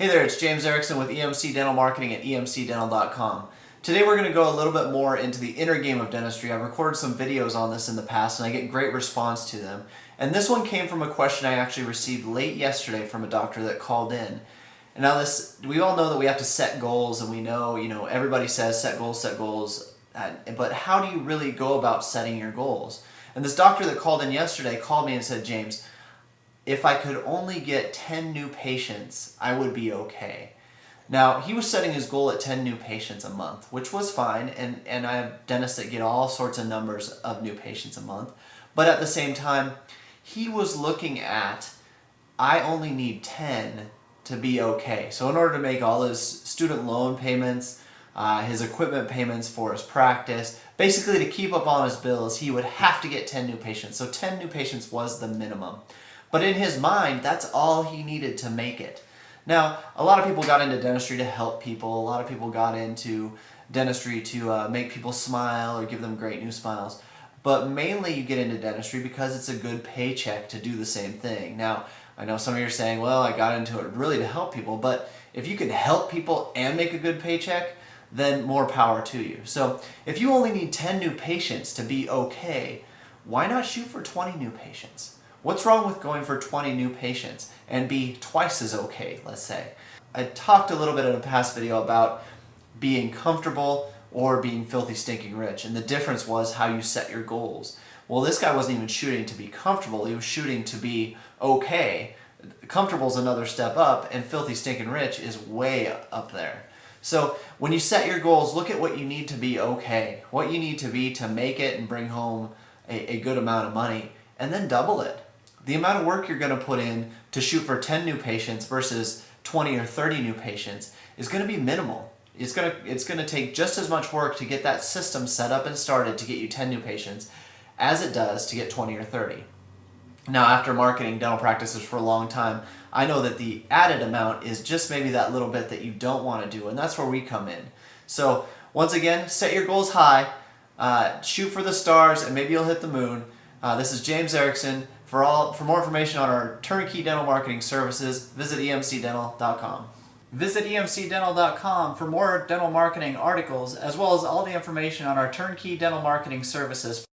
Hey there, it's James Erickson with EMC Dental Marketing at emcdental.com. Today we're going to go a little bit more into the inner game of dentistry. I've recorded some videos on this in the past and I get great response to them. And this one came from a question I actually received late yesterday from a doctor that called in. And now we all know that we have to set goals, and we know, everybody says set goals, but how do you really go about setting your goals? And this doctor that called in yesterday called me and said, James, if I could only get 10 new patients, I would be okay. Now, he was setting his goal at 10 new patients a month, which was fine, and I have dentists that get all sorts of numbers of new patients a month. But at the same time, he was looking at, I only need 10 to be okay. So in order to make all his student loan payments, his equipment payments for his practice, basically to keep up on his bills, he would have to get 10 new patients. So 10 new patients was the minimum. But in his mind, that's all he needed to make it. Now, a lot of people got into dentistry to help people. A lot of people got into dentistry to make people smile or give them great new smiles. But mainly you get into dentistry because it's a good paycheck to do the same thing. Now, I know some of you are saying, well, I got into it really to help people. But if you can help people and make a good paycheck, then more power to you. So if you only need 10 new patients to be okay, why not shoot for 20 new patients? What's wrong with going for 20 new patients and be twice as okay, let's say? I talked a little bit in a past video about being comfortable or being filthy stinking rich, and the difference was how you set your goals. Well, this guy wasn't even shooting to be comfortable, he was shooting to be okay. Comfortable is another step up, and filthy stinking rich is way up there. So when you set your goals, look at what you need to be okay, what you need to be to make it and bring home a good amount of money, and then double it. The amount of work you're going to put in to shoot for 10 new patients versus 20 or 30 new patients is going to be minimal. It's going to take just as much work to get that system set up and started to get you 10 new patients as it does to get 20 or 30. Now, after marketing dental practices for a long time, I know that the added amount is just maybe that little bit that you don't want to do, and that's where we come in. So once again, set your goals high, shoot for the stars, and maybe you'll hit the moon. This is James Erickson. For more information on our turnkey dental marketing services, visit emcdental.com. Visit emcdental.com for more dental marketing articles, as well as all the information on our turnkey dental marketing services.